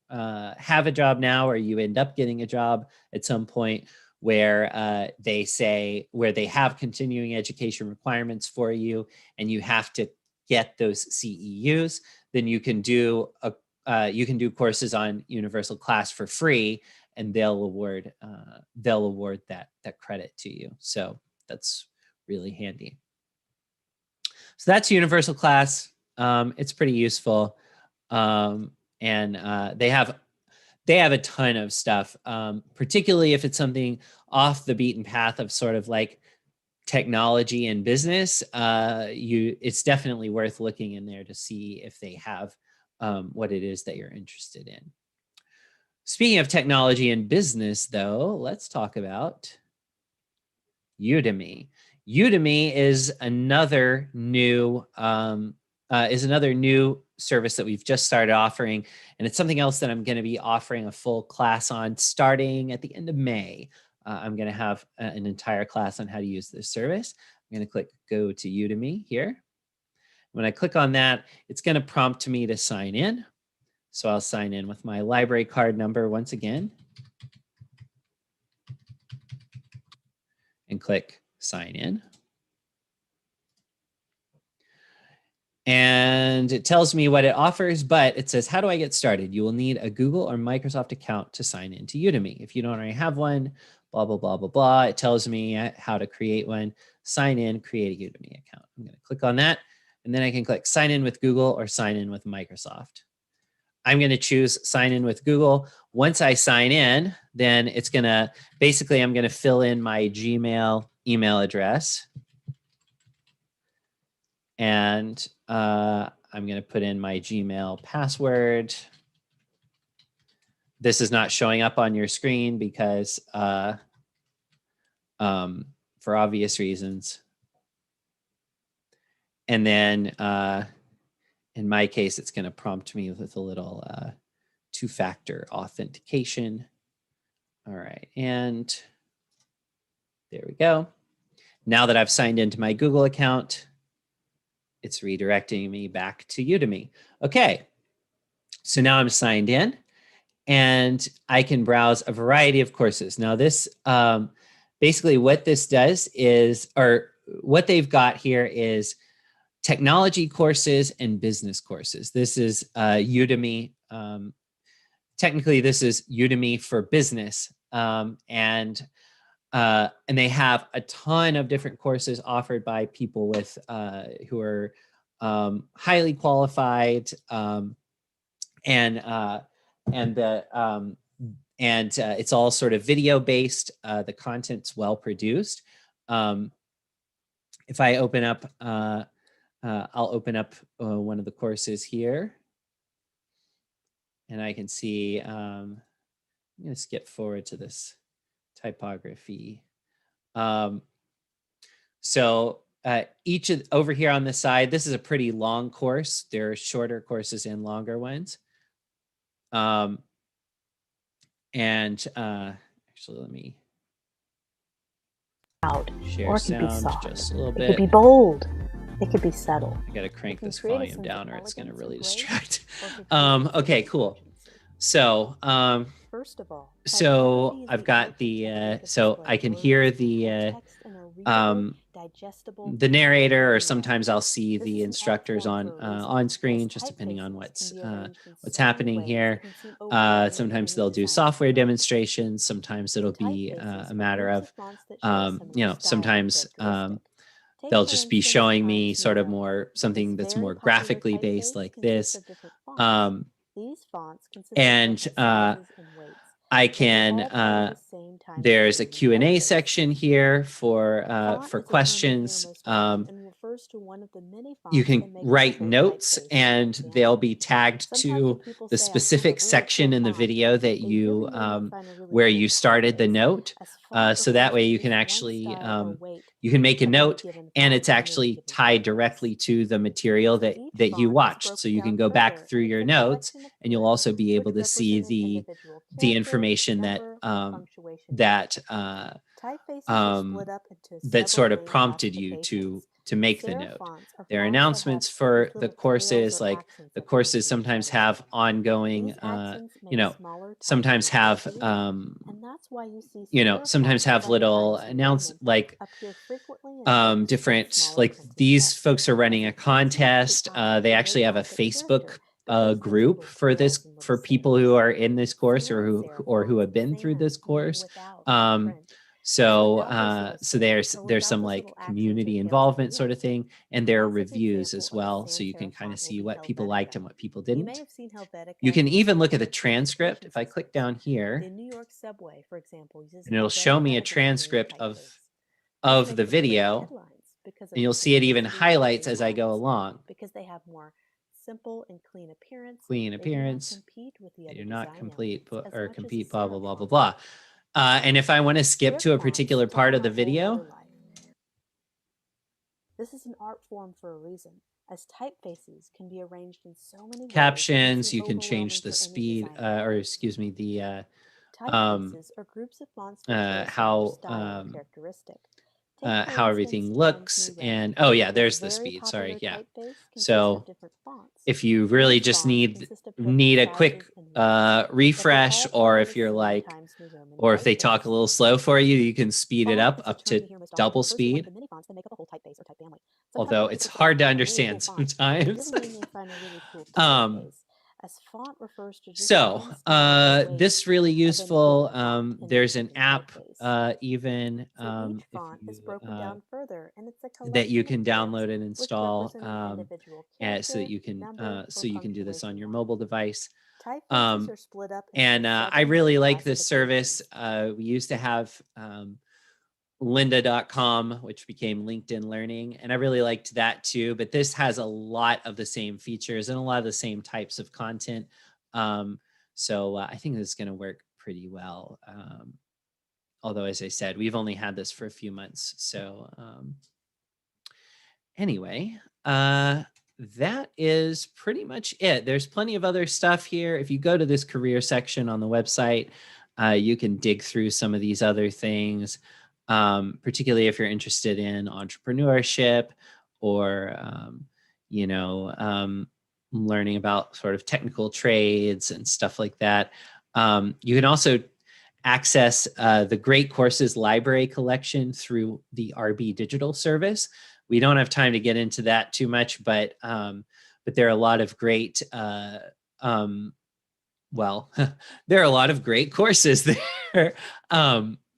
have a job now, or you end up getting a job at some point where they have continuing education requirements for you, and you have to get those CEUs, then you can do courses on Universal Class for free, and they'll award that credit to you. So that's really handy. So that's Universal Class. It's pretty useful, and they have a ton of stuff, particularly if it's something off the beaten path of sort of like technology and business. It's definitely worth looking in there to see if they have what it is that you're interested in. Speaking of technology and business, though, let's talk about Udemy. Udemy is another new service that we've just started offering, and it's something else that I'm going to be offering a full class on starting at the end of May. I'm going to have an entire class on how to use this service. I'm going to click go to Udemy here. When I click on that, it's going to prompt me to sign in. So I'll sign in with my library card number once again and click sign in. And it tells me what it offers, but it says, how do I get started? You will need a Google or Microsoft account to sign into Udemy. If you don't already have one, blah, blah, blah, blah, blah. It tells me how to create one, sign in, create a Udemy account. I'm going to click on that, and then I can click sign in with Google or sign in with Microsoft. I'm going to choose sign in with Google. Once I sign in, then it's going to, basically, I'm going to fill in my Gmail email address. And I'm going to put in my Gmail password. This is not showing up on your screen because for obvious reasons. And then in my case, it's going to prompt me with a little two-factor authentication. All right, and there we go. Now that I've signed into my Google account, it's redirecting me back to Udemy. Okay, so now I'm signed in and I can browse a variety of courses. Now this, basically what this does is, or what they've got here is technology courses and business courses. This is Udemy. Technically, this is Udemy for business. And they have a ton of different courses offered by people with who are highly qualified, and it's all sort of video based. The content's well produced. If I open up, I'll open up one of the courses here, and I can see. I'm going to skip forward to this typography. So each of over here on the side, this is a pretty long course. There are shorter courses and longer ones. Actually, let me share sound just a little bit. It could be bold. It could be subtle. I got to crank this volume down or it's going to really distract. Okay, cool. So, first of all, I've got the, so I can hear the narrator, or sometimes I'll see the instructors on screen, just depending on what's happening here. Sometimes they'll do software demonstrations. Sometimes it'll be a matter of, sometimes they'll just be showing me sort of more something that's more graphically based like this. And I can, there's a Q&A section here for questions. You can write notes and they'll be tagged to the specific section in the video that you, where you started the note. So that way you can actually, you can make a note and it's actually tied directly to the material that you watched. So you can go back through your notes and you'll also be able to see the information that that sort of prompted you to make the note. There are announcements for the courses, like the courses sometimes have ongoing, sometimes have, sometimes have little like different, like these folks are running a contest. They actually have a Facebook group for this, for people who are in this course or who have been through this course. So there's some like community involvement sort of thing, and there are reviews as well. So you can kind of see what people liked and what people didn't. You can even look at the transcript. If I click down here, and it'll show me a transcript of the video, and you'll see it even highlights as I go along. Because they have more simple and clean appearance. They do not compete or compete, blah, blah, blah, blah, blah. And if I want to skip to a particular part of the video, this is an art form for a reason, as typefaces can be arranged in so many captions, you can change the speed, or excuse me, the typefaces or groups of fonts how characteristic. Take, for how instance, everything Times looks. New And Roman. oh yeah, A there's the very speed. Sorry. popular Yeah. typeface consists of So different fonts. if you really These just fonts consist of need perfect a quick sizes and weights, but they refresh, all or follow if the you're same like, Times New Roman or if they talk a typeface. little slow for you, you can speed it Font up is a term to you hear most often double refers to one of speed. the many fonts that make up a whole typeface or type family. Sometimes Although when it's people say, hard to "I have a really understand cool font," they sometimes. really mean they find a really cool um, typeface, as font refers to just so one style or weight this really of any given useful. font in a There's an given app typeface. even So each if font is you broken down further, and it's a that you collection of can characters download and which install, represent an individual and so that character, you can number, or do this on your punctuation mark. mobile device. Typefaces Um, are split up into and I several really main like this service. classifications. We used to have lynda.com, which became LinkedIn Learning, and I really liked that too. But this has a lot of the same features and a lot of the same types of content. So I think this is going to work pretty well. Although, as I said, we've only had this for a few months. So anyway, that is pretty much it. There's plenty of other stuff here. If you go to this career section on the website, you can dig through some of these other things, particularly if you're interested in entrepreneurship or, you know, learning about sort of technical trades and stuff like that. You can also access the Great Courses Library Collection through the RB Digital service. We don't have time to get into that too much, but there are a lot of great, well, there are a lot of great courses there.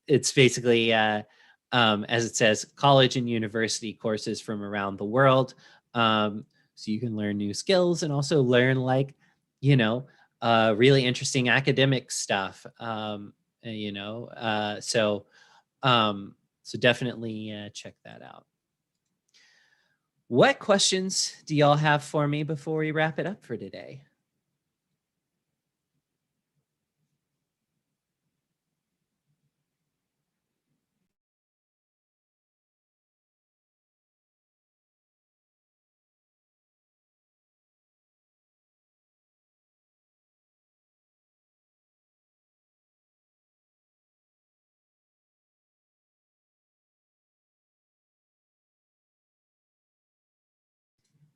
It's basically, as it says, college and university courses from around the world. So you can learn new skills and also learn, like, you know, really interesting academic stuff. So definitely check that out. What questions do y'all have for me before we wrap it up for today?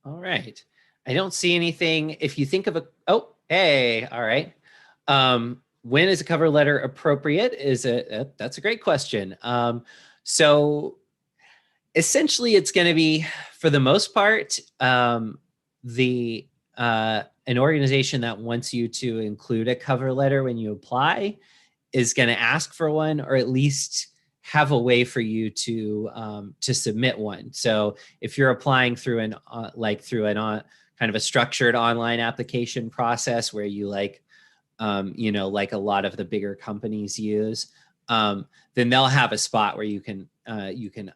All right. I don't see anything. If you think of oh, hey, all right. When is a cover letter appropriate? That's a great question. So essentially it's going to be, for the most part, the an organization that wants you to include a cover letter when you apply is going to ask for one, or at least have a way for you to submit one. So if you're applying through an kind of a structured online application process where you like a lot of the bigger companies use, then they'll have a spot where you can upload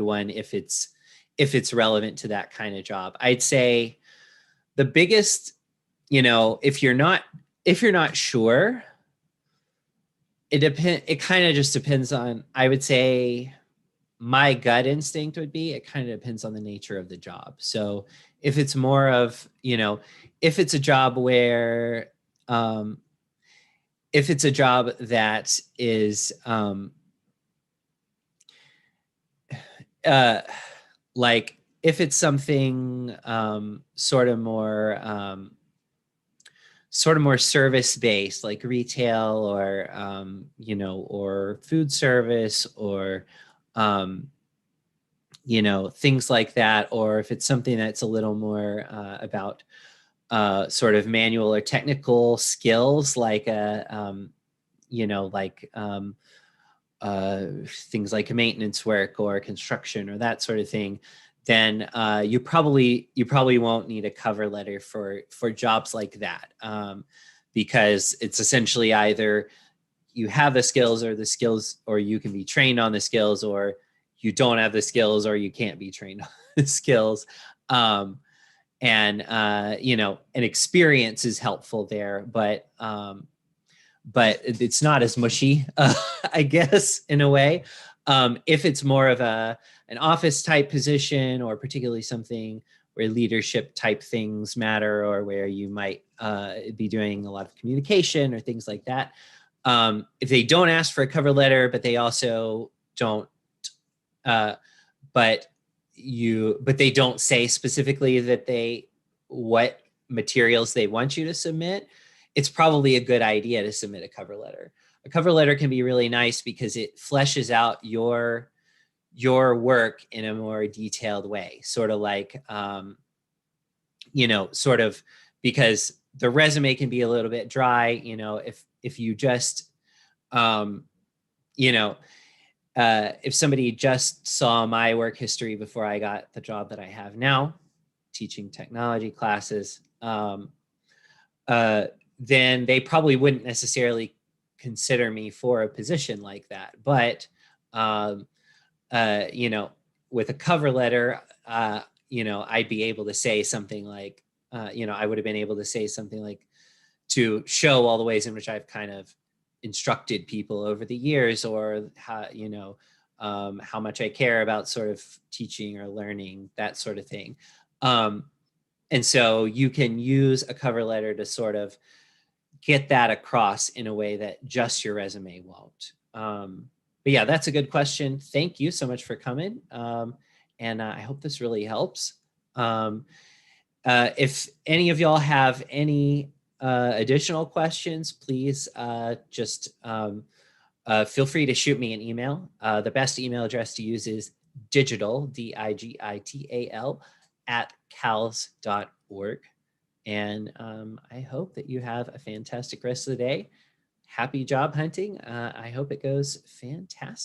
one if it's relevant to that kind of job. I'd say the biggest, if you're not sure, it kind of just depends on, I would say my gut instinct would be, it kind of depends on the nature of the job. So if it's more of, if it's a job where, if it's a job that is, like, if it's something sort of more service based, like retail, or or food service, or things like that, or if it's something that's a little more about sort of manual or technical skills, like things like maintenance work or construction or that sort of thing, then you probably won't need a cover letter for jobs like that, because it's essentially either you have the skills, or you can be trained on the skills, or you don't have the skills, or you can't be trained on the skills. And an experience is helpful there, but it's not as mushy, I guess, in a way. If it's more of an office type position, or particularly something where leadership type things matter, or where you might be doing a lot of communication or things like that, if they don't ask for a cover letter, but they also don't, uh, but they don't say specifically that what materials they want you to submit, it's probably a good idea to submit a cover letter. A cover letter can be really nice because it fleshes out your work in a more detailed way, sort of like, sort of, because the resume can be a little bit dry, if you just, if somebody just saw my work history before I got the job that I have now, teaching technology classes, then they probably wouldn't necessarily consider me for a position like that. But, with a cover letter, I'd be able to say something like, I would have been able to say something like, to show all the ways in which I've kind of instructed people over the years, or how, how much I care about sort of teaching or learning, that sort of thing. And so you can use a cover letter to sort of get that across in a way that just your resume won't. But yeah, that's a good question. Thank you so much for coming. And I hope this really helps. If any of y'all have any additional questions, please just feel free to shoot me an email. The best email address to use is digital, digital, @cals.org. And I hope that you have a fantastic rest of the day. Happy job hunting. I hope it goes fantastic.